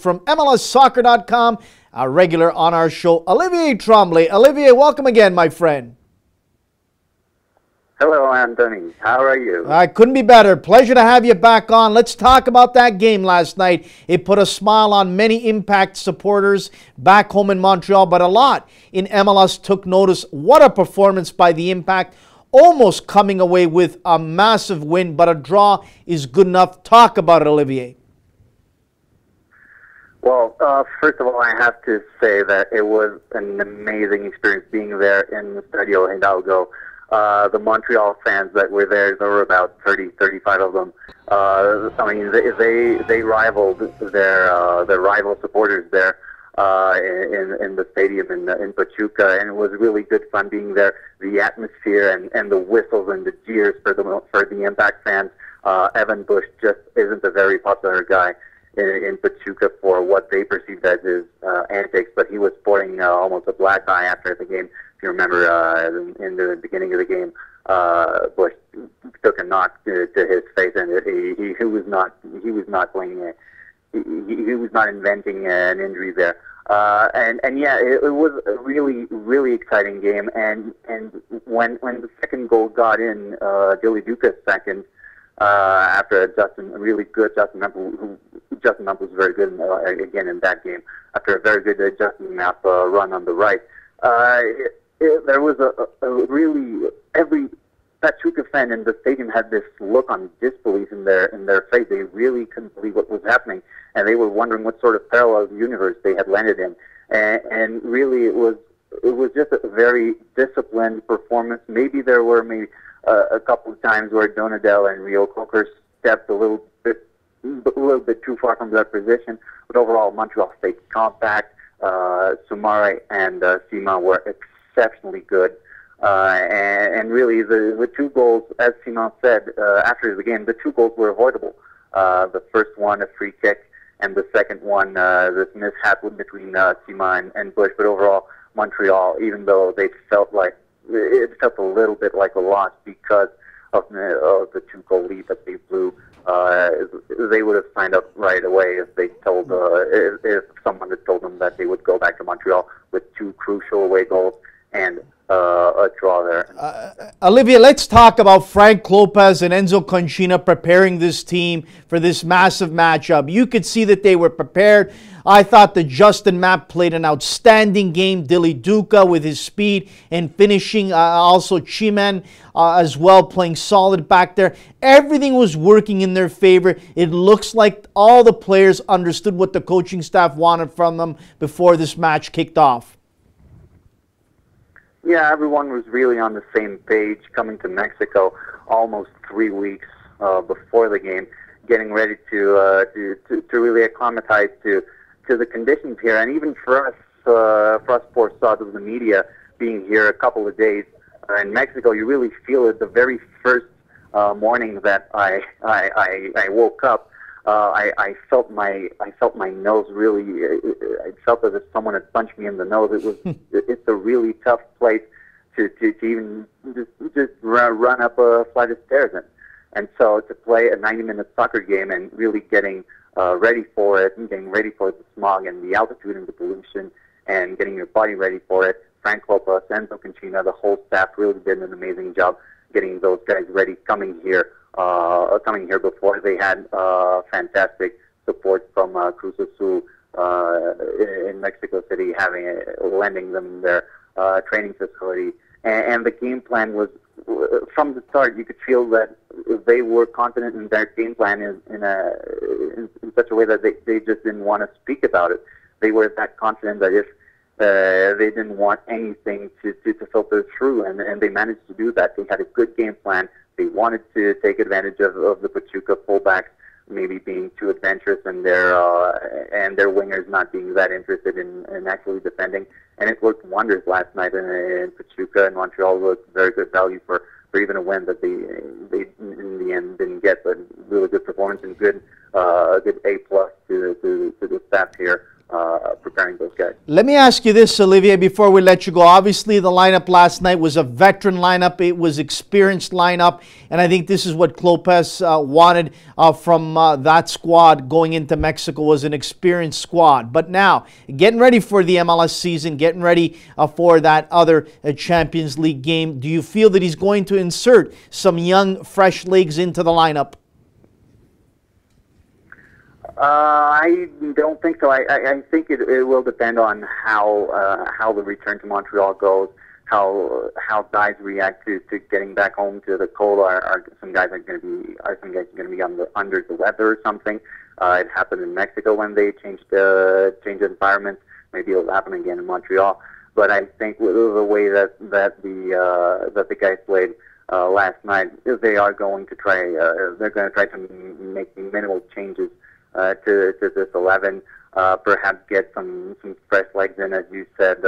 From MLSsoccer.com, our regular on our show, Olivier Tremblay. Olivier, welcome again, my friend. Hello, Anthony. How are you? I couldn't be better. Pleasure to have you back on. Let's talk about that game last night. It put a smile on many Impact supporters back home in Montreal, but a lot in MLS took notice. What a performance by the Impact. Almost coming away with a massive win, but a draw is good enough. Talk about it, Olivier. Well, first of all, I have to say that it was an amazing experience being there in the Stadio Hidalgo. The Montreal fans that were there were about 35 of them. I mean, they rivaled their rival supporters there in the stadium in Pachuca, and it was really good fun being there. The atmosphere and the whistles and the jeers for the Impact fans. Evan Bush just isn't a very popular guy in Pachuca for what they perceived as his antics, but he was sporting almost a black eye after the game. If you remember, in the beginning of the game, Bush took a knock to his face, and he was not playing. He was not inventing an injury there. And yeah, it was a really exciting game. And when the second goal got in, Dilly Duca's second, after Justin Memphis was very good again in that game. After a very good Justin Mapp run on the right, there was every Pachuca fan in the stadium had this look on disbelief in their face. They really couldn't believe what was happening, and they were wondering what sort of parallel universe they had landed in. And really, it was just a very disciplined performance. Maybe there were a couple of times where Donadell and Rio Coker stepped a little bit too far from their position, but overall Montreal stayed compact. Sumare and Sima were exceptionally good, and really the two goals, as Simon said after the game, the two goals were avoidable. The first one, a free kick, and the second one, this mishap between Sima and Bush. But overall, Montreal, even though it felt a little bit like a loss because of the two-goal lead that they blew. They would have signed up right away if if someone had told them that they would go back to Montreal with two crucial away goals and a draw there. Olivier, let's talk about Frank Lopez and Enzo Conchina preparing this team for this massive matchup. You could see that they were prepared. I thought that Justin Mapp played an outstanding game. Dilly Duca with his speed and finishing. Also Chiman as well, playing solid back there. Everything was working in their favor. It looks like all the players understood what the coaching staff wanted from them before this match kicked off. Yeah, everyone was really on the same page coming to Mexico almost 3 weeks before the game, getting ready to really acclimatize to the conditions here. And even for us poor sods of the media, being here a couple of days in Mexico, you really feel it the very first morning that I woke up. I felt my nose really. I felt as if someone had punched me in the nose. It's a really tough place to even just run up a flight of stairs in. And so to play a 90-minute soccer game and really getting ready for it, and getting ready for the smog and the altitude and the pollution, and getting your body ready for it. Frank Lopez, Enzo Conchina, the whole staff really did an amazing job getting those guys ready coming here before. They had fantastic support from Cruz Azul in Mexico City, lending them their training facility. And the game plan was, from the start, you could feel that they were confident in their game plan in such a way that they just didn't want to speak about it. They were that confident that if they didn't want anything to filter through, and they managed to do that. They had a good game plan. They wanted to take advantage of the Pachuca fullbacks maybe being too adventurous and their wingers not being that interested in actually defending. And it worked wonders last night in Pachuca, and Montreal was very good value for even a win that they in the end didn't get, but really good performance and good A+ to the staff here preparing those good. Let me ask you this, Olivier, before we let you go. Obviously, the lineup last night was a veteran lineup. It was experienced lineup, and I think this is what Lopez wanted from that squad going into Mexico, was an experienced squad. But now, getting ready for the MLS season, getting ready for that other Champions League game, do you feel that he's going to insert some young, fresh legs into the lineup? I don't think so. I think it will depend on how the return to Montreal goes, how guys react to getting back home to the cold. Are some guys going to be under the weather or something? It happened in Mexico when they changed environment. Maybe it'll happen again in Montreal. But I think with the way that the guys played last night, they are going to try. They're going to try to make minimal changes to this 11, perhaps get some fresh legs in, as you said.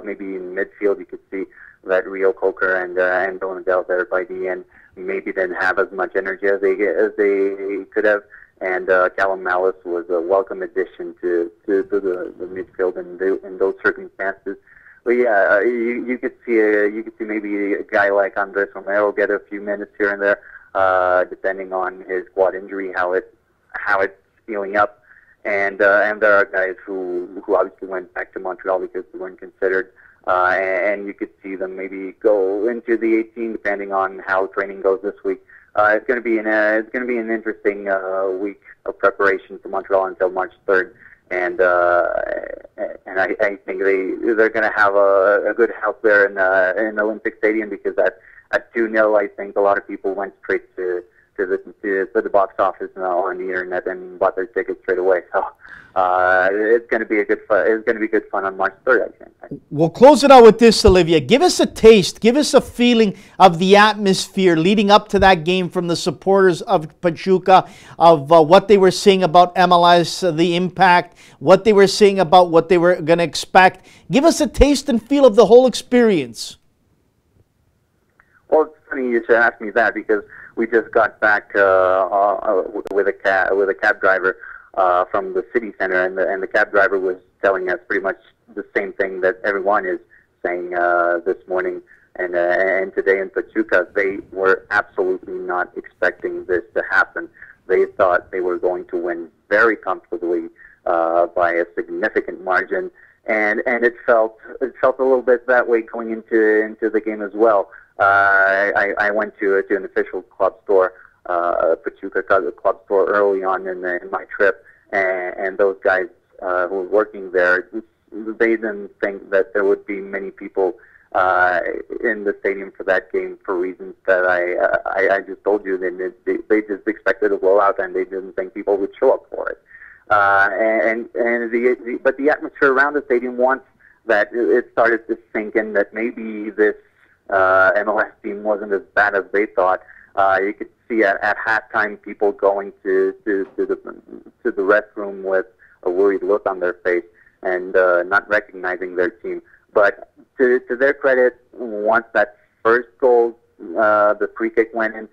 Maybe in midfield, you could see that Rio Coker and Donadell there by the end maybe didn't have as much energy as they could have. And Callum Malice was a welcome addition to the midfield in those circumstances. But yeah, you could see maybe a guy like Andres Romero get a few minutes here and there, depending on his quad injury, how it's healing up, and there are guys who obviously went back to Montreal because they weren't considered, and you could see them maybe go into the 18 depending on how training goes this week. It's going to be an interesting week of preparation for Montreal until March 3rd, and I think they're going to have a good house there in Olympic Stadium, because at 2-0, I think a lot of people went straight to the box office on the internet and bought their tickets straight away. So it's going to be good fun on March 3rd, I think. We'll close it out with this, Olivier. Give us a taste, give us a feeling of the atmosphere leading up to that game from the supporters of Pachuca, of what they were saying about MLS, the impact, what they were saying about what they were going to expect. Give us a taste and feel of the whole experience. Well, it's funny you should ask me that, because we just got back with a cab driver from the city center, and the cab driver was telling us pretty much the same thing that everyone is saying this morning and today in Pachuca. They were absolutely not expecting this to happen. They thought they were going to win very comfortably by a significant margin, and it felt a little bit that way going into the game as well. I went to an official club store, Pachuca club store, early on in my trip, and those guys who were working there, they didn't think that there would be many people in the stadium for that game, for reasons that I just told you. They just expected a blowout, and they didn't think people would show up for it. But the atmosphere around the stadium, once that it started to sink in that maybe this MLS team wasn't as bad as they thought. You could see at halftime people going to the restroom with a worried look on their face and not recognizing their team. But to their credit, once that first goal, the free kick went in,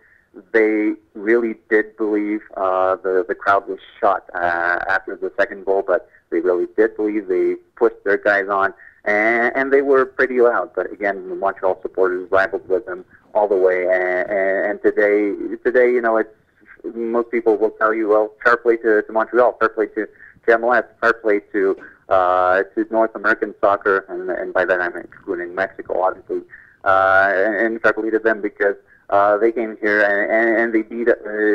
they really did believe. The crowd was shocked after the second goal, but they really did believe. They pushed their guys on. And they were pretty loud, but again, the Montreal supporters rivaled with them all the way. And today, you know, it's most people will tell you, well, fair play to Montreal, fair play to MLS, fair play to North American soccer, and by that I'm including Mexico, obviously, and fair play to them, because they came here and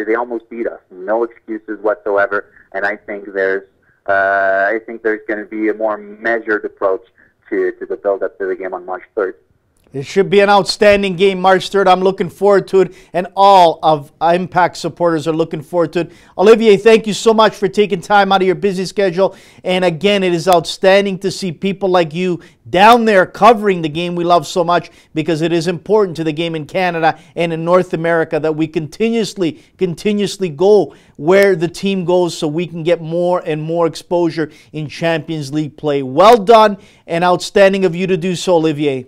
they almost beat us. No excuses whatsoever. And I think there's going to be a more measured approach to the build-up to the game on March 3rd. It should be an outstanding game, March 3rd. I'm looking forward to it, and all of Impact supporters are looking forward to it. Olivier, thank you so much for taking time out of your busy schedule. And again, it is outstanding to see people like you down there covering the game we love so much, because it is important to the game in Canada and in North America that we continuously go where the team goes, so we can get more and more exposure in Champions League play. Well done, and outstanding of you to do so, Olivier.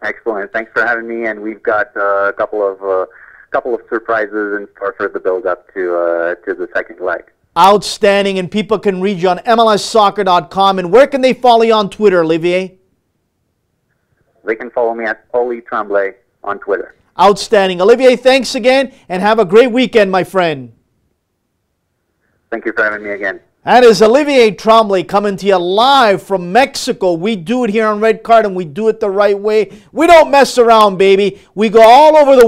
Excellent. Thanks for having me. And we've got a couple of surprises in store for the build up to the second leg. Outstanding, and people can read you on MLSsoccer.com. And where can they follow you on Twitter, Olivier? They can follow me at Olivier Tremblay on Twitter. Outstanding. Olivier, thanks again, and have a great weekend, my friend. Thank you for having me again. That is Olivier Tremblay coming to you live from Mexico. We do it here on Red Card, and we do it the right way. We don't mess around, baby. We go all over the world.